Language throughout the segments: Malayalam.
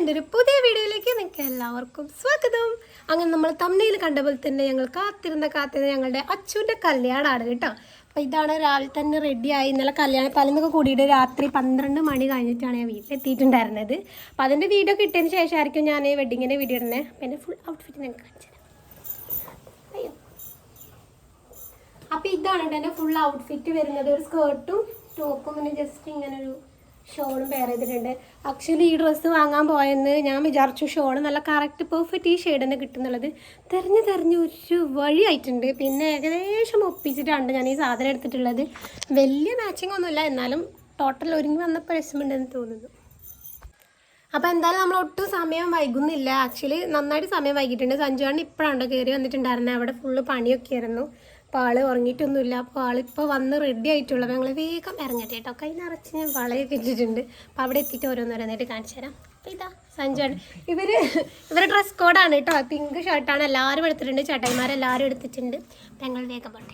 എൻ്റെ ഒരു പുതിയ വീഡിയോയിലേക്ക് നിങ്ങൾക്ക് എല്ലാവർക്കും സ്വാഗതം. അങ്ങനെ നമ്മൾ തമ്മിൽ കണ്ട പോലെ തന്നെ ഞങ്ങൾ കാത്തിരുന്ന ഞങ്ങളുടെ അച്ചുവിൻ്റെ കല്യാണമാണ് കേട്ടോ. അപ്പോൾ ഇതാണ് രാവിലെ തന്നെ റെഡിയായി. ഇന്നലെ കല്യാണ തലേന്നൊക്കെ കൂടിയിട്ട് രാത്രി 12 മണി കഴിഞ്ഞിട്ടാണ് ഞാൻ വീട്ടിലെത്തിയിട്ടുണ്ടായിരുന്നത്. അപ്പോൾ അതിൻ്റെ വീഡിയോ കിട്ടിയതിന് ശേഷമായിരിക്കും ഞാൻ വെഡിങ്ങിൻ്റെ വീഡിയോ ഇടുന്നത്. അപ്പോൾ എൻ്റെ ഫുൾ ഔട്ട്ഫിറ്റ് ഞങ്ങൾക്ക് കാണിച്ചു തരാം. അയ്യോ, അപ്പോൾ ഇതാണ് കേട്ടോ എൻ്റെ ഫുൾ ഔട്ട്ഫിറ്റ് വരുന്നത്. ഒരു സ്കേർട്ടും ടോപ്പും പിന്നെ ജസ്റ്റ് ഇങ്ങനെ ഒരു ഷോളും പെയർ ചെയ്തിട്ടുണ്ട്. ആക്ച്വലി ഈ ഡ്രസ്സ് വാങ്ങാൻ പോയെന്ന് ഞാൻ വിചാരിച്ചു ഷോൾ നല്ല കറക്റ്റ് പെർഫെക്റ്റ് ഈ ഷെയ്ഡ് തന്നെ കിട്ടുന്നുള്ളത് തെരഞ്ഞ് ഒരു വഴിയായിട്ടുണ്ട്. പിന്നെ ഏകദേശം ഒപ്പിച്ചിട്ടാണ് ഞാൻ ഈ സാധനം എടുത്തിട്ടുള്ളത്. വലിയ മാച്ചിങ് ഒന്നുമില്ല, എന്നാലും ടോട്ടൽ ഒരുങ്ങി വന്നപ്പോൾ രസമുണ്ടെന്ന് തോന്നുന്നു. അപ്പോൾ എന്തായാലും നമ്മൾ ഒട്ടും സമയം വൈകുന്നില്ല. ആക്ച്വലി നന്നായിട്ട് സമയം വൈകിട്ടുണ്ട്. സഞ്ജുവാണ് ഇപ്പോഴാണ് കയറി വന്നിട്ടുണ്ടായിരുന്നത്. അവിടെ ഫുള്ള് പണിയൊക്കെ ആയിരുന്നു. അപ്പോൾ ആൾ ഉറങ്ങിയിട്ടൊന്നുമില്ല. അപ്പോൾ ആളിപ്പോൾ വന്ന് റെഡി ആയിട്ടുള്ളത്. ഞങ്ങൾ വേഗം ഇറങ്ങട്ടെ കേട്ടോ. കൈ നിറച്ച് ഞാൻ വളയൊക്കെ ഇട്ടിട്ടുണ്ട്. അപ്പോൾ അവിടെ എത്തിയിട്ട് ഓരോന്നോരോന്നായിട്ട് കാണിച്ചു തരാം. അപ്പോൾ ഇതാ സഞ്ജുവാണ്. ഇവരുടെ ഡ്രസ് കോഡാണ് കേട്ടോ. പിങ്ക് ഷർട്ടാണ് എല്ലാവരും എടുത്തിട്ടുണ്ട്. ചട്ടന്മാരെല്ലാവരും എടുത്തിട്ടുണ്ട്. അപ്പോൾ ഞങ്ങൾ വേഗം പോട്ടെ.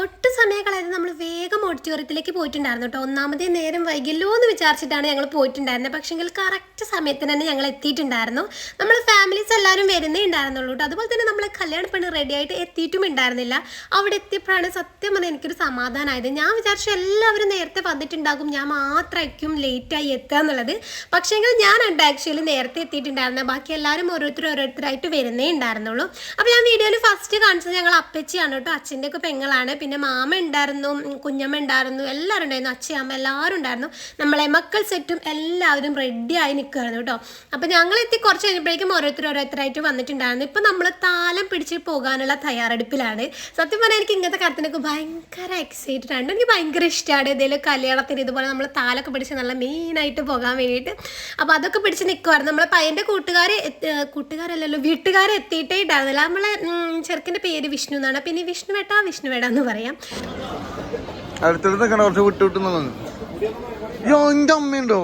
ഒട്ടും സമയം കളയാതെ നമ്മൾ വേഗം ഓഡിറ്റോറിയത്തിലേക്ക് പോയിട്ടുണ്ടായിരുന്നു കേട്ടോ. ഒന്നാമതേ നേരം വൈകില്ലോ എന്ന് വിചാരിച്ചിട്ടാണ് ഞങ്ങൾ പോയിട്ടുണ്ടായിരുന്നത്. പക്ഷേങ്കിൽ കറക്റ്റ് സമയത്തിന് തന്നെ ഞങ്ങൾ എത്തിയിട്ടുണ്ടായിരുന്നു. നമ്മൾ ഫാമിലീസ് എല്ലാവരും വരുന്നേ ഉണ്ടായിരുന്നുള്ളൂ കേട്ടോ. അതുപോലെ തന്നെ നമ്മൾ കല്യാണ പെണ്ണ് റെഡി ആയിട്ട് എത്തിയിട്ടും ഉണ്ടായിരുന്നില്ല. അവിടെ എത്തിയപ്പോഴാണ് സത്യം പറഞ്ഞാൽ എനിക്കൊരു സമാധാനമായത്. ഞാൻ വിചാരിച്ചു എല്ലാവരും നേരത്തെ വന്നിട്ടുണ്ടാകും, ഞാൻ മാത്രമായിരിക്കും ലേറ്റായി എത്തുക എന്നുള്ളത്. പക്ഷേങ്കിൽ ഞാനുണ്ട് ആക്ച്വലി നേരത്തെ എത്തിയിട്ടുണ്ടായിരുന്നത്. ബാക്കി എല്ലാവരും ഓരോരുത്തരായിട്ട് വരുന്നേ ഉണ്ടായിരുന്നുള്ളൂ. അപ്പോൾ ഞാൻ വീഡിയോയിൽ ഫസ്റ്റ് കാണിച്ചത് ഞങ്ങൾ അപ്പച്ചിയാണ് കേട്ടോ. അച്ഛൻ്റെ ഒക്കെ പെങ്ങളാണ്. പിന്നെ മാമ ഉണ്ടായിരുന്നു, കുഞ്ഞമ്മ ഉണ്ടായിരുന്നു, എല്ലാവരും ഉണ്ടായിരുന്നു. അച്ഛയമ്മ എല്ലാവരും ഉണ്ടായിരുന്നു. നമ്മളെ മക്കൾ സെറ്റും എല്ലാവരും റെഡിയായി നിൽക്കുകയായിരുന്നു കേട്ടോ. അപ്പോൾ ഞങ്ങളെത്തി കുറച്ച് കഴിഞ്ഞപ്പോഴേക്കും ഓരോരുത്തരായിട്ട് വന്നിട്ടുണ്ടായിരുന്നു. ഇപ്പം നമ്മൾ താലം പിടിച്ച് പോകാനുള്ള തയ്യാറെടുപ്പിലാണ്. സത്യം പറഞ്ഞാൽ എനിക്ക് ഇങ്ങനത്തെ കാര്യത്തിനൊക്കെ ഭയങ്കര എക്സൈറ്റഡ് ആണ്. എനിക്ക് ഭയങ്കര ഇഷ്ടമാണ് ഏതെങ്കിലും കല്യാണത്തിന് ഇതുപോലെ നമ്മൾ താലൊക്കെ പിടിച്ച് നല്ല മെയിനായിട്ട് പോകാൻ വേണ്ടിയിട്ട്. അപ്പോൾ അതൊക്കെ പിടിച്ച് നിൽക്കുമായിരുന്നു. നമ്മളെ പയ്യൻ്റെ കൂട്ടുകാരല്ലല്ലോ വീട്ടുകാരെ എത്തിയിട്ടേ ഉണ്ടായിരുന്നില്ല. നമ്മളെ ചെറുക്കൻ്റെ പേര് വിഷ്ണു എന്നാണ്. പിന്നെ വിഷ്ണുവേട്ട എന്ന് പറയാം. അടുത്തടുത്ത് നിൽക്കണ കുറച്ച് വിട്ടുന്നുള്ളത്. എന്റെ അമ്മയുണ്ടോ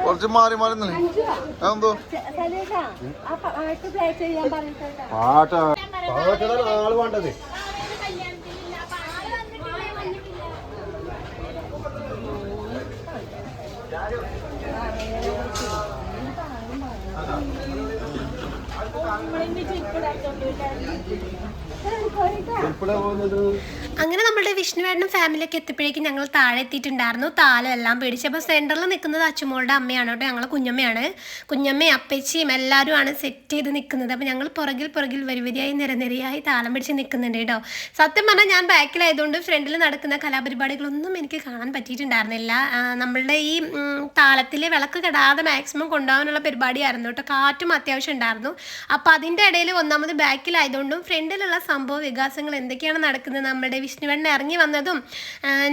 കുറച്ച് മാറി അതെന്തോ ആള് വേണ്ടത്. അങ്ങനെ നമ്മുടെ വിഷ്ണുവേട്ടനും ഫാമിലിയൊക്കെ എത്തിയപ്പോഴേക്കും ഞങ്ങൾ താഴെ എത്തിയിട്ടുണ്ടായിരുന്നു. താലം എല്ലാം പിടിച്ച്. അപ്പോൾ സെൻറ്ററിൽ നിൽക്കുന്നത് അച്ചുമോളുടെ അമ്മയാണ് കേട്ടോ. ഞങ്ങൾ കുഞ്ഞമ്മയാണ്. കുഞ്ഞമ്മയും അപ്പച്ചിയും എല്ലാവരും ആണ് സെറ്റ് ചെയ്ത് നിൽക്കുന്നത്. അപ്പോൾ ഞങ്ങൾ പുറകിൽ വരിവരിയായി നിരനിരയായി താലം പിടിച്ച് നിൽക്കുന്നുണ്ട് കേട്ടോ. സത്യം പറഞ്ഞാൽ ഞാൻ ബാക്കിലായതുകൊണ്ട് ഫ്രണ്ടിൽ നടക്കുന്ന കലാപരിപാടികളൊന്നും എനിക്ക് കാണാൻ പറ്റിയിട്ടുണ്ടായിരുന്നില്ല. നമ്മളുടെ ഈ താളത്തിലെ വിളക്ക് കെടാതെ മാക്സിമം കൊണ്ടുപോകാനുള്ള പരിപാടിയായിരുന്നു കേട്ടോ. കാറ്റും അത്യാവശ്യം ഉണ്ടായിരുന്നു. അപ്പോൾ അതിൻ്റെ ഇടയിൽ ഒന്നാമത് ബാക്കിലായതുകൊണ്ടും ഫ്രണ്ടിലുള്ള സംഭവ വികാസങ്ങൾ എന്തൊക്കെയാണ് നടക്കുന്നത്. നമ്മുടെ വിഷ്ണുവേണ്ണ ഇറങ്ങി വന്നതും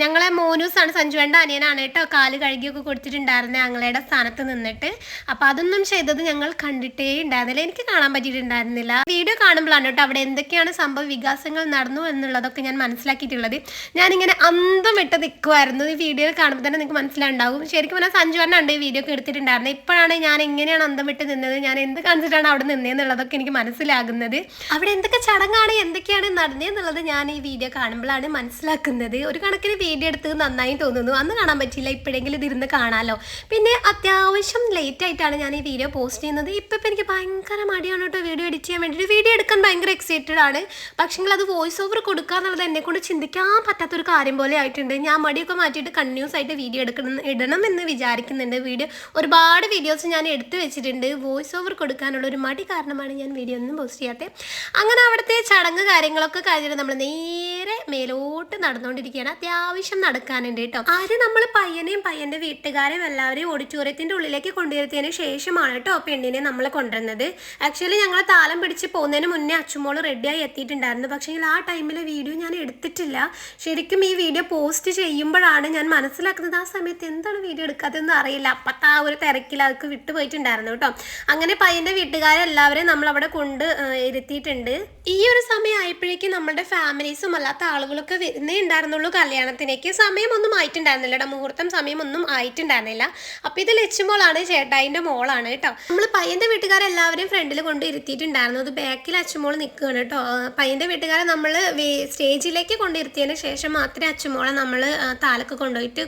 ഞങ്ങളെ മോനൂസാണ്, സഞ്ജുവേണ്ട അനിയനാണ് കേട്ടോ. കാല് കഴുകിയൊക്കെ കൊടുത്തിട്ടുണ്ടായിരുന്നു ഞങ്ങളുടെ സ്ഥാനത്ത് നിന്നിട്ട്. അപ്പോൾ അതൊന്നും ചെയ്തത് ഞങ്ങൾ കണ്ടിട്ടേ ഉണ്ടായിരുന്നില്ല. എനിക്ക് കാണാൻ പറ്റിയിട്ടുണ്ടായിരുന്നില്ല. വീഡിയോ കാണുമ്പോഴാണ് കേട്ടോ അവിടെ എന്തൊക്കെയാണ് സംഭവ വികാസങ്ങൾ നടന്നു എന്നുള്ളതൊക്കെ ഞാൻ മനസ്സിലാക്കിയിട്ടുള്ളത്. ഞാനിങ്ങനെ അന്തം വിട്ട് നിൽക്കുമായിരുന്നു. ഈ വീഡിയോയിൽ കാണുമ്പോൾ തന്നെ നിങ്ങൾക്ക് മനസ്സിലാണ്ടാവും. ശരിക്കും പറഞ്ഞാൽ സഞ്ജുവേണ്ണ ഈ വീഡിയോ ഒക്കെ എടുത്തിട്ടുണ്ടായിരുന്നത്. ഇപ്പോഴാണ് ഞാൻ എങ്ങനെയാണ് അന്തം വിട്ട് നിന്നത്, ഞാൻ എന്ത് കാണിച്ചിട്ടാണ് അവിടെ നിന്നതെന്നുള്ളതൊക്കെ എനിക്ക് മനസ്സിലാകുന്നത്. അവിടെ എന്തൊക്കെ ചടങ്ങാണ് എന്തൊക്കെയാണ് നടന്നതെന്നുള്ളത് ഞാൻ ഈ വീഡിയോ കാണുമ്പോഴാണ് മനസ്സിലാക്കുന്നത്. ഒരു കണക്കിന് വീഡിയോ എടുത്തത് നന്നായി തോന്നുന്നു. അന്ന് കാണാൻ പറ്റില്ല, ഇപ്പോഴെങ്കിലും ഇതിരുന്ന് കാണാമല്ലോ. പിന്നെ അത്യാവശ്യം ലേറ്റ് ആയിട്ടാണ് ഞാൻ ഈ വീഡിയോ പോസ്റ്റ് ചെയ്യുന്നത്. ഇപ്പം എനിക്ക് ഭയങ്കര മടിയാണ് കേട്ടോ വീഡിയോ എഡിറ്റ് ചെയ്യാൻ വേണ്ടിയിട്ട്. വീഡിയോ എടുക്കാൻ ഭയങ്കര എക്സൈറ്റഡ് ആണ്. പക്ഷേങ്കിൽ അത് വോയിസ് ഓവർ കൊടുക്കുക എന്നുള്ളത് എന്നെക്കൊണ്ട് ചിന്തിക്കാൻ പറ്റാത്തൊരു കാര്യം പോലെ ആയിട്ടുണ്ട്. ഞാൻ മടിയൊക്കെ മാറ്റിയിട്ട് കണ്ടിന്യൂസ് ആയിട്ട് വീഡിയോ ഇടണം എന്ന് വിചാരിക്കുന്നുണ്ട്. ഒരുപാട് വീഡിയോസ് ഞാൻ എടുത്തു വെച്ചിട്ടുണ്ട്. വോയിസ് ഓവർ കൊടുക്കാനുള്ള ഒരു മടി കാരണമാണ് ഞാൻ വീഡിയോ ഒന്നും പോസ്റ്റ് ചെയ്യാത്തത്. അങ്ങനെ അവിടുത്തെ ചടങ്ങ് കാര്യങ്ങളൊക്കെ കഴിഞ്ഞിട്ട് നമ്മൾ നേരെ മേലോട്ട് നടന്നുകൊണ്ടിരിക്കുകയാണ്. അത്യാവശ്യം നടക്കാനുണ്ട് കേട്ടോ. ആദ്യം നമ്മൾ പയ്യനെയും പയ്യൻ്റെ വീട്ടുകാരെയും എല്ലാവരെയും ഓഡിറ്റോറിയത്തിൻ്റെ ഉള്ളിലേക്ക് കൊണ്ടുവരുത്തിയതിന് ശേഷമാണ് കേട്ടോ പെണ്ണിനെ നമ്മൾ കൊണ്ടുവരുന്നത്. ആക്ച്വലി ഞങ്ങൾ താലം പിടിച്ച് പോകുന്നതിന് മുന്നേ അച്ചുമോള് റെഡിയായി എത്തിയിട്ടുണ്ടായിരുന്നു. പക്ഷേ ആ ടൈമിലെ വീഡിയോ ഞാൻ എടുത്തിട്ടില്ല. ശരിക്കും ഈ വീഡിയോ പോസ്റ്റ് ചെയ്യുമ്പോഴാണ് ഞാൻ മനസ്സിലാക്കുന്നത് ആ സമയത്ത് എന്താണ് വീഡിയോ എടുക്കാത്തതെന്ന് അറിയില്ല. അപ്പത്തെ ആ ഒരു തിരക്കിൽ അതൊക്കെ വിട്ടുപോയിട്ടുണ്ടായിരുന്നു കേട്ടോ. അങ്ങനെ പയ്യൻ്റെ വീട്ടുകാരെല്ലാവരെയും നമ്മളവിടെ കൊണ്ട് ഇരുത്തിയിട്ടുണ്ട്. ഈ ഒരു സമയം ആയപ്പോഴേക്കും നമ്മളുടെ ഫാമിലീസും അല്ലാത്ത ആളുകളൊക്കെ വരുന്നേ ഉണ്ടായിരുന്നുള്ളൂ കല്യാണത്തിലേക്ക്. സമയമൊന്നും ആയിട്ടുണ്ടായിരുന്നില്ല കേട്ടോ, മുഹൂർത്തം സമയമൊന്നും ആയിട്ടുണ്ടായിരുന്നില്ല. അപ്പോൾ ഇത് ലച്ചുമോളാണ്, ചേട്ടായിൻ്റെ മോളാണ് കേട്ടോ. നമ്മൾ പയ്യൻ്റെ വീട്ടുകാരെല്ലാവരെയും ഫ്രണ്ടിൽ കൊണ്ട് ഇരുത്തിയിട്ടുണ്ടായിരുന്നു. അത് ബാക്കിൽ അച്ചുമോൾ നിൽക്കുകയാണ് കേട്ടോ. പയ്യൻ്റെ വീട്ടുകാരെ നമ്മൾ സ്റ്റേജിലേക്ക് കൊണ്ടിരുത്തിയതിന് ശേഷം മാത്രമേ അച്ചുമോളെ നമ്മൾ താലൊക്കെ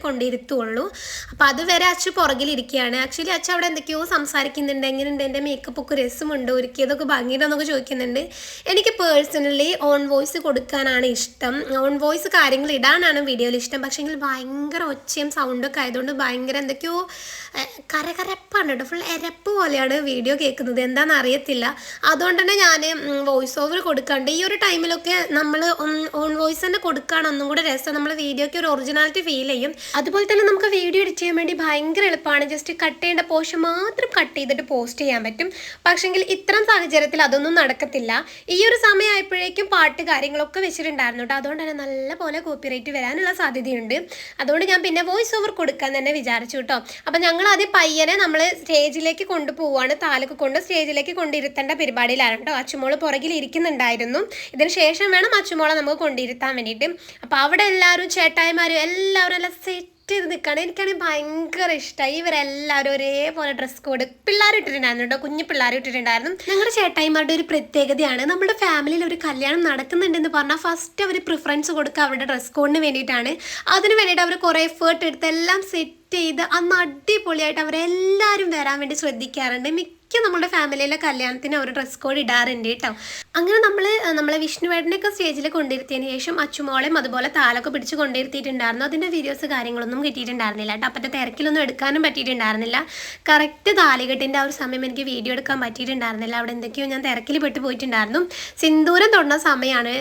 കൊണ്ടിരുത്തുള്ളൂ. അപ്പോൾ അതുവരെ അച്ചു പുറകിലിരിക്കുകയാണ്. ആക്ച്വലി അച്ചു അവിടെ എന്തൊക്കെയോ സംസാരിക്കുന്നുണ്ട്, എങ്ങനെയുണ്ട് എൻ്റെ മേക്കപ്പ് ഒക്കെ രസമുണ്ട്, ഒരുക്കിയതൊക്കെ ഭംഗിയുണ്ടെന്നൊക്കെ ചോദിക്കുന്നുണ്ട്. എനിക്ക് പേഴ്സണലി ഓൺ വോയിസ് കൊടുക്കാനാണ് ഇഷ്ടം, ഓൺ വോയിസ് കാര്യങ്ങൾ ഇടാനാണ് വീഡിയോയിൽ ഇഷ്ടം. പക്ഷേങ്കിൽ ഭയങ്കര ഒച്ചയും സൗണ്ടൊക്കെ ആയതുകൊണ്ട് ഭയങ്കര എന്തൊക്കെയോ കരകരപ്പാണ് കേട്ടോ, ഫുൾ എരപ്പ് പോലെയാണ് വീഡിയോ കേൾക്കുന്നത്, എന്താണെന്ന് അറിയത്തില്ല. അതുകൊണ്ട് തന്നെ ഞാൻ വോയിസ് ഓവർ കൊടുക്കാണ്ട് ഈ ഒരു ടൈമിലൊക്കെ നമ്മൾ ഓൺ വോയിസ് തന്നെ കൊടുക്കുകയാണ് ഒന്നും കൂടെ രസം. നമ്മൾ വീഡിയോയ്ക്ക് ഒരു ഒറിജിനാലിറ്റി ഫീൽ ചെയ്യും. അതുപോലെ തന്നെ നമുക്ക് വീഡിയോ എഡിറ്റ് ചെയ്യാൻ വേണ്ടി ഭയങ്കര എളുപ്പമാണ്. ജസ്റ്റ് കട്ട് ചെയ്യേണ്ട പോർഷൻ മാത്രം കട്ട് ചെയ്തിട്ട് പോസ്റ്റ് ചെയ്യാൻ പറ്റും. പക്ഷെങ്കിൽ ഇത്തരം സാഹചര്യത്തിൽ അതൊന്നും നടക്കത്തില്ല. ഈ ഒരു സമയമായപ്പോഴേക്കും പാട്ട് കാര്യങ്ങളൊക്കെ വെച്ചിട്ടുണ്ടായിരുന്നു കേട്ടോ. അതുകൊണ്ട് തന്നെ നല്ല പോലെ കോപ്പിറൈറ്റ് വരാനുള്ള സാധ്യതയുണ്ട്. അതുകൊണ്ട് ഞാൻ പിന്നെ വോയിസ് ഓവർ കൊടുക്കാൻ തന്നെ വിചാരിച്ചു കേട്ടോ. അപ്പം ഞങ്ങൾ ആദ്യം പയ്യനെ നമ്മൾ സ്റ്റേജിലേക്ക് കൊണ്ടുപോവാണ്, താലൊക്കെ കൊണ്ട് സ്റ്റേജിലേക്ക് കൊണ്ടിരുത്തേണ്ട പരിപാടിയിലാണ് കേട്ടോ. അച്ചുമോള് പുറകിൽ ഇരിക്കുന്നുണ്ടായിരുന്നു. ഇതിന് ശേഷം വേണം അച്ചുമോളെ നമുക്ക് കൊണ്ടിരുത്താൻ വേണ്ടിയിട്ട്. അപ്പോൾ അവിടെ എല്ലാവരും ചേട്ടായിമാരും എല്ലാവരും എല്ലാം സെറ്റ് ചെയ്ത് നിൽക്കുകയാണ്. എനിക്കാണെങ്കിൽ ഭയങ്കര ഇഷ്ടമായി. ഇവരെല്ലാവരും ഒരേപോലെ ഡ്രസ് കോഡ് പിള്ളേർ ഇട്ടിട്ടുണ്ടായിരുന്നു കേട്ടോ, കുഞ്ഞു പിള്ളേർ ഇട്ടിട്ടുണ്ടായിരുന്നു. ഞങ്ങളുടെ ചേട്ടായിമാരുടെ ഒരു പ്രത്യേകതയാണ്, നമ്മുടെ ഫാമിലിയിൽ ഒരു കല്യാണം നടക്കുന്നുണ്ടെന്ന് പറഞ്ഞാൽ ഫസ്റ്റ് അവർ പ്രിഫറൻസ് കൊടുക്കുക അവരുടെ ഡ്രസ് കോഡിന് വേണ്ടിയിട്ടാണ്. അതിന് വേണ്ടിയിട്ട് അവർ കുറേ എഫേർട്ട് എടുത്ത് എല്ലാം സെറ്റ് ചെയ്ത് അന്ന് അടിപൊളിയായിട്ട് അവരെല്ലാവരും വരാൻ വേണ്ടി ശ്രദ്ധിക്കാറുണ്ട്. നമ്മുടെ ഫാമിലിയിലെ കല്യാണത്തിന് ഒരു ഡ്രസ് കോഡ് ഇടാറുണ്ട് കേട്ടോ. അങ്ങനെ നമ്മളെ വിഷ്ണുവേട്ടനെയൊക്കെ സ്റ്റേജിൽ കൊണ്ടിരുത്തിയതിന് ശേഷം അച്ചുമോളെയും അതുപോലെ താലൊക്കെ പിടിച്ച് കൊണ്ടിരുത്തിയിട്ടുണ്ടായിരുന്നു. അതിൻ്റെ വീഡിയോസ് കാര്യങ്ങളൊന്നും കിട്ടിയിട്ടുണ്ടായിരുന്നില്ല കേട്ടോ. അപ്പോഴത്തെ തിരക്കിലൊന്നും എടുക്കാനും പറ്റിയിട്ടുണ്ടായിരുന്നില്ല. കറക്റ്റ് താലികെട്ടിൻ്റെ ആ ഒരു സമയം എനിക്ക് വീഡിയോ എടുക്കാൻ പറ്റിയിട്ടുണ്ടായിരുന്നില്ല. അവിടെ എന്തൊക്കെയോ ഞാൻ തിരക്കിൽ പെട്ട് പോയിട്ടുണ്ടായിരുന്നു. സിന്ദൂരം തൊടുന്ന സമയത്താണ്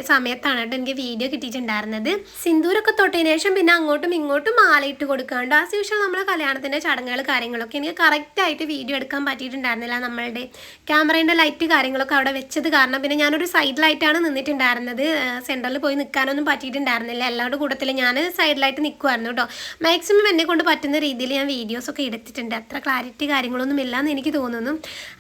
കേട്ടോ എനിക്ക് വീഡിയോ കിട്ടിയിട്ടുണ്ടായിരുന്നത്. സിന്ദൂരൊക്കെ തൊട്ടതിന് ശേഷം പിന്നെ അങ്ങോട്ടും ഇങ്ങോട്ടും മാലയിട്ട് കൊടുക്കാണ്ട് ആസ് യൂഷ്വൽ നമ്മളെ കല്യാണത്തിൻ്റെ ചടങ്ങുകൾ കാര്യങ്ങളൊക്കെ എനിക്ക് കറക്റ്റായിട്ട് വീഡിയോ എടുക്കാൻ പറ്റിയിട്ടുണ്ടായിരുന്നില്ല. നമ്മളുടെ ക്യാമറേൻ്റെ ലൈറ്റ് കാര്യങ്ങളൊക്കെ അവിടെ വെച്ചത് കാരണം പിന്നെ ഞാനൊരു സൈഡിലായിട്ടാണ് നിന്നിട്ടുണ്ടായിരുന്നത്. സെൻറ്ററിൽ പോയി നിൽക്കാനൊന്നും പറ്റിയിട്ടുണ്ടായിരുന്നില്ല. എല്ലാവരുടെ കൂട്ടത്തിൽ ഞാൻ സൈഡിലായിട്ട് നിൽക്കുമായിരുന്നു കേട്ടോ. മാക്സിമം എന്നെ കൊണ്ട് പറ്റുന്ന രീതിയിൽ ഞാൻ വീഡിയോസൊക്കെ എടുത്തിട്ടുണ്ട്. അത്ര ക്ലാരിറ്റി കാര്യങ്ങളൊന്നും ഇല്ലയെന്ന് എനിക്ക് തോന്നുന്നു.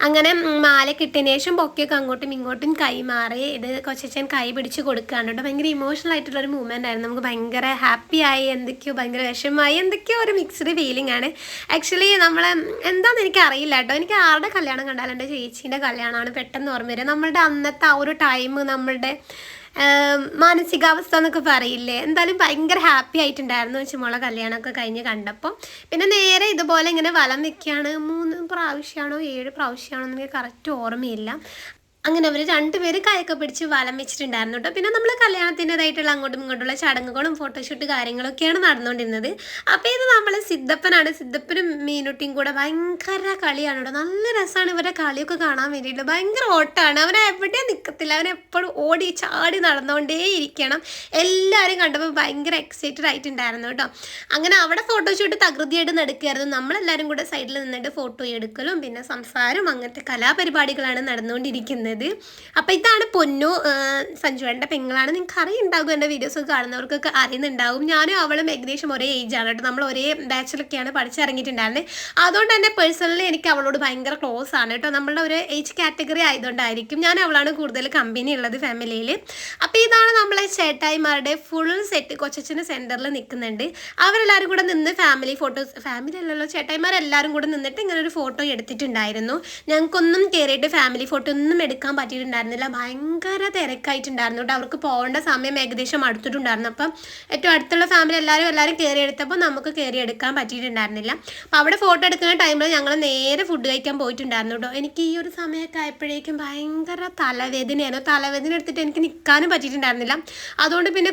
അങ്ങനെ മാല കിട്ടിയതിന് ശേഷം ബൊക്കെയൊക്കെ അങ്ങോട്ടും ഇങ്ങോട്ടും കൈമാറി ഇത് കൊച്ചച്ഛൻ കൈ പിടിച്ച് കൊടുക്കുകയാണ് കേട്ടോ. ഭയങ്കര ഇമോഷണൽ ആയിട്ടുള്ളൊരു മൂവ്മെൻ്റ് ആയിരുന്നു. നമുക്ക് ഭയങ്കര ഹാപ്പിയായി, എന്തൊക്കെയോ ഭയങ്കര വിഷമമായി, എന്തൊക്കെയോ ഒരു മിക്സ്ഡ് ഫീലിംഗ് ആണ്. ആക്ച്വലി നമ്മളെ എന്താണെന്ന് എനിക്ക് അറിയില്ല കേട്ടോ. എനിക്ക് ആരുടെ കല്യാണം കണ്ടാൽ എൻ്റെ ചേച്ചീൻ്റെ കല്യാണമാണ് പെട്ടെന്ന് ഓർമ്മ വരിക. നമ്മളുടെ അന്നത്തെ ആ ഒരു ടൈം, നമ്മളുടെ മാനസികാവസ്ഥ എന്നൊക്കെ പറയില്ലേ, എന്തായാലും ഭയങ്കര ഹാപ്പി ആയിട്ടുണ്ടായിരുന്നു വെച്ചുമോളെ കല്യാണമൊക്കെ കഴിഞ്ഞ് കണ്ടപ്പോൾ. പിന്നെ നേരെ ഇതുപോലെ ഇങ്ങനെ വലം വെക്കുകയാണ്. 3 പ്രാവശ്യമാണോ 7 പ്രാവശ്യമാണോ എന്ന് എനിക്ക് കറക്റ്റ് ഓർമ്മയില്ല. അങ്ങനെ അവർ രണ്ടുപേരും കൈയൊക്കെ പിടിച്ച് വലം വെച്ചിട്ടുണ്ടായിരുന്നു കേട്ടോ. പിന്നെ നമ്മൾ കല്യാണത്തിൻ്റെതായിട്ടുള്ള അങ്ങോട്ടും ഇങ്ങോട്ടുള്ള ചടങ്ങുകളും ഫോട്ടോഷൂട്ട് കാര്യങ്ങളൊക്കെയാണ് നടന്നുകൊണ്ടിരുന്നത്. അപ്പോൾ ഇത് നമ്മൾ സിദ്ധപ്പനാണ്. സിദ്ധപ്പനും മീനുട്ടിയും കൂടെ ഭയങ്കര കളിയാണ് കേട്ടോ. നല്ല രസമാണ് ഇവരുടെ കളിയൊക്കെ കാണാൻ വേണ്ടിയിട്ട്. ഭയങ്കര ഓട്ടമാണ്, അവനെ എവിടെയും നിൽക്കത്തില്ല, അവനെപ്പോഴും ഓടി ചാടി നടന്നുകൊണ്ടേ ഇരിക്കണം. എല്ലാവരും കണ്ടപ്പോൾ ഭയങ്കര എക്സൈറ്റഡ് ആയിട്ടുണ്ടായിരുന്നു കേട്ടോ. അങ്ങനെ അവിടെ ഫോട്ടോഷൂട്ട് തകൃതിയായിട്ട് നടക്കുകയായിരുന്നു. നമ്മളെല്ലാവരും കൂടെ സൈഡിൽ നിന്നിട്ട് ഫോട്ടോ എടുക്കലും പിന്നെ സംസാരവും അങ്ങനത്തെ കലാപരിപാടികളാണ് നടന്നുകൊണ്ടിരിക്കുന്നത്. അപ്പോൾ ഇതാണ് പൊന്നു, സഞ്ജുവേട്ടൻ്റെ പെങ്ങളാണ്. നിങ്ങൾക്ക് അറിയുണ്ടാകും, എൻ്റെ വീഡിയോസൊക്കെ കാണുന്നവർക്കൊക്കെ അറിയുന്നുണ്ടാകും. ഞാനും അവളും ഏകദേശം ഒരേ ഏജാണ് കേട്ടോ. നമ്മൾ ഒരേ ബാച്ചിലൊക്കെയാണ് പഠിച്ചിറങ്ങിയിട്ടുണ്ടായിരുന്നത്. അതുകൊണ്ട് തന്നെ പേഴ്സണലി എനിക്ക് അവളോട് ഭയങ്കര ക്ലോസ് ആണ് കേട്ടോ. നമ്മളുടെ ഒരു ഏജ് കാറ്റഗറി ആയതുകൊണ്ടായിരിക്കും ഞാൻ അവളാണ് കൂടുതൽ കമ്പനി ഉള്ളത് ഫാമിലിയിൽ. അപ്പോൾ ഇതാണ് നമ്മളെ ചേട്ടായിമാരുടെ ഫുൾ സെറ്റ്. കൊച്ചച്ഛന് സെൻറ്ററിൽ നിൽക്കുന്നുണ്ട്. അവരെല്ലാവരും കൂടെ നിന്ന് ഫാമിലി അല്ലല്ലോ, ചേട്ടായിമാരെല്ലാവരും കൂടെ നിന്നിട്ട് ഇങ്ങനെ ഒരു ഫോട്ടോ എടുത്തിട്ടുണ്ടായിരുന്നു. ഞങ്ങൾക്കൊന്നും കയറിയിട്ട് ഫാമിലി ഫോട്ടോ ഒന്നും എടുക്കാൻ പറ്റിയിട്ടുണ്ടായിരുന്നില്ല. ഭയങ്കര തിരക്കായിട്ടുണ്ടായിരുന്നു കേട്ടോ. അവർക്ക് പോകേണ്ട സമയം ഏകദേശം അടുത്തിട്ടുണ്ടായിരുന്നു. അപ്പം ഏറ്റവും അടുത്തുള്ള ഫാമിലി എല്ലാവരും കയറി എടുത്തപ്പോൾ നമുക്ക് കയറി എടുക്കാൻ പറ്റിയിട്ടുണ്ടായിരുന്നില്ല. അപ്പോൾ അവിടെ ഫോട്ടോ എടുക്കുന്ന ടൈമിൽ ഞങ്ങൾ നേരെ ഫുഡ് കഴിക്കാൻ പോയിട്ടുണ്ടായിരുന്നു കേട്ടോ. എനിക്ക് ഈ ഒരു സമയമൊക്കെ ആയപ്പോഴേക്കും ഭയങ്കര തലവേദനയായിരുന്നു. തലവേദന എടുത്തിട്ട് എനിക്ക് നിൽക്കാനും പറ്റിയിട്ടുണ്ടായിരുന്നില്ല. അതുകൊണ്ട് പിന്നെ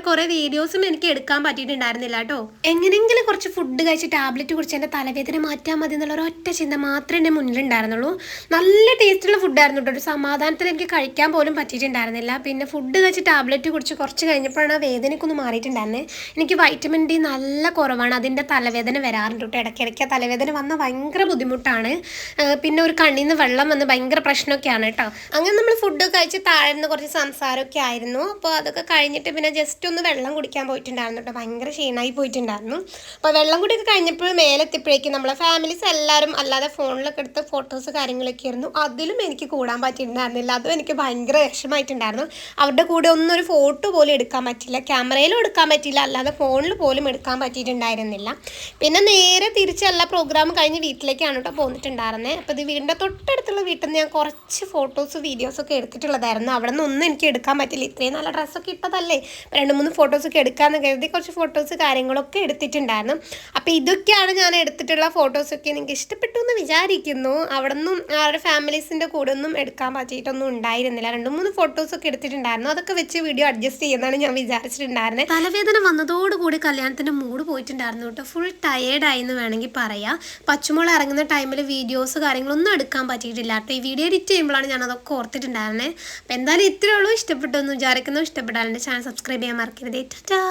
കുറേ വീഡിയോസും എനിക്ക് എടുക്കാൻ പറ്റിയിട്ടുണ്ടായിരുന്നില്ല കേട്ടോ. എങ്ങനെയെങ്കിലും കുറച്ച് ഫുഡ് കഴിച്ച് ടാബ്ലറ്റ് കുടിച്ച് എൻ്റെ തലവേദന മാറ്റാൻ മതി എന്നുള്ള ഒറ്റ ചിന്ത മാത്രമേ എൻ്റെ മുന്നിലുണ്ടായിരുന്നുള്ളൂ. നല്ല ടേസ്റ്റുള്ള ഫുഡായിരുന്നു കേട്ടോ. ഒരു സമാധാനത്തിൽ എനിക്ക് കഴിക്കാൻ പോലും പറ്റിയിട്ടുണ്ടായിരുന്നില്ല. പിന്നെ ഫുഡ് കഴിച്ച് ടാബ്ലറ്റ് കുടിച്ച് കുറച്ച് കഴിഞ്ഞപ്പോഴാണ് ആ വേദനയ്ക്കൊന്ന് മാറിയിട്ടുണ്ടായിരുന്നത്. എനിക്ക് വൈറ്റമിൻ ഡി നല്ല കുറവാണ്, അതിൻ്റെ തലവേദന വരാറുണ്ട് കേട്ടോ. ഇടയ്ക്കിടയ്ക്ക് തലവേദന വന്നാൽ ഭയങ്കര ബുദ്ധിമുട്ടാണ്. പിന്നെ ഒരു കണ്ണിൽ നിന്ന് വെള്ളം വന്ന് ഭയങ്കര പ്രശ്നമൊക്കെയാണ് കേട്ടോ. അങ്ങനെ നമ്മൾ ഫുഡ് കഴിച്ച് താഴെ നിന്ന് കുറച്ച് സംസാരമൊക്കെ ആയിരുന്നു. അപ്പോൾ അതൊക്കെ കഴിഞ്ഞിട്ട് പിന്നെ ജസ്റ്റ് ഒന്ന് വെള്ളം കുടിക്കാൻ പോയിട്ടുണ്ടായിരുന്നു കേട്ടോ. ഭയങ്കര ക്ഷീണമായി പോയിട്ടുണ്ടായിരുന്നു. അപ്പോൾ വെള്ളം കുടിയൊക്കെ കഴിഞ്ഞപ്പോൾ മേലെത്തിയപ്പോഴേക്കും നമ്മളെ ഫാമിലീസ് എല്ലാവരും അല്ലാതെ ഫോണിലൊക്കെ എടുത്ത് ഫോട്ടോസ് കാര്യങ്ങളൊക്കെ ആയിരുന്നു. അതിലും എനിക്ക് കൂടാൻ പറ്റി പറ്റിയിട്ടുണ്ടായിരുന്നില്ല. അതും എനിക്ക് ഭയങ്കര വിഷമമായിട്ടുണ്ടായിരുന്നു. അവരുടെ കൂടെ ഒന്നും ഒരു ഫോട്ടോ പോലും എടുക്കാൻ പറ്റില്ല, ക്യാമറയിലും എടുക്കാൻ പറ്റില്ല, അല്ലാതെ ഫോണിൽ പോലും എടുക്കാൻ പറ്റിയിട്ടുണ്ടായിരുന്നില്ല. പിന്നെ നേരെ തിരിച്ച് എല്ലാ പ്രോഗ്രാമും കഴിഞ്ഞ് വീട്ടിലേക്കാണ് കേട്ടോ പോന്നിട്ടുണ്ടായിരുന്നത്. അപ്പോൾ ഇത് വീടിൻ്റെ തൊട്ടടുത്തുള്ള വീട്ടിൽ നിന്ന് ഞാൻ കുറച്ച് ഫോട്ടോസ് വീഡിയോസൊക്കെ എടുത്തിട്ടുള്ളതായിരുന്നു. അവിടെ നിന്നൊന്നും എനിക്ക് എടുക്കാൻ പറ്റില്ല, ഇത്രയും നല്ല ഡ്രസ്സൊക്കെ ഇട്ടതല്ലേ, 2-3 ഫോട്ടോസൊക്കെ എടുക്കാമെന്ന് കരുതി കുറച്ച് ഫോട്ടോസ് കാര്യങ്ങളൊക്കെ എടുത്തിട്ടുണ്ടായിരുന്നു. അപ്പോൾ ഇതൊക്കെയാണ് ഞാൻ എടുത്തിട്ടുള്ള ഫോട്ടോസൊക്കെ. നിങ്ങൾക്ക് ഇഷ്ടപ്പെട്ടു എന്ന് വിചാരിക്കുന്നു. അവിടെ നിന്നും അവരുടെ ഫാമിലീസിൻ്റെ കൂടെ ഒന്നും എടുക്കാൻ പറ്റിയിട്ടൊന്നും ഉണ്ടായിരുന്നില്ല. 2-3 ഫോട്ടോസൊക്കെ എടുത്തിട്ടുണ്ടായിരുന്നു. അതൊക്കെ വെച്ച് വീഡിയോ അഡ്ജസ്റ്റ് ചെയ്യുന്നതാണ് ഞാൻ വിചാരിച്ചിട്ടുണ്ടായിരുന്നത്. തലവേദന വന്നതോടുകൂടി കല്യാണത്തിൻ്റെ മൂഡ് പോയിട്ടുണ്ടായിരുന്നു കേട്ടോ. ഫുൾ ടയേർഡായി എന്ന് വേണമെങ്കിൽ പറയാം. പച്ചുമോൾ ഇറങ്ങുന്ന ടൈമിൽ വീഡിയോസ് കാര്യങ്ങളൊന്നും എടുക്കാൻ പറ്റിയിട്ടില്ല കേട്ടോ. ഈ വീഡിയോ എഡിറ്റ് ചെയ്യുമ്പോഴാണ് ഞാൻ അതൊക്കെ ഓർത്തിട്ടുണ്ടായിരുന്നത്. അപ്പോൾ എന്തായാലും ഇത്രയേ ഉള്ളൂ. ഇഷ്ടപ്പെട്ടു എന്ന് വിചാരിക്കുന്നു. ഇഷ്ടപ്പെട്ടാൽ എൻ്റെ ചാനൽ സബ്സ്ക്രൈബ് ചെയ്യാൻ മറക്കരുത്. ടാറ്റാ.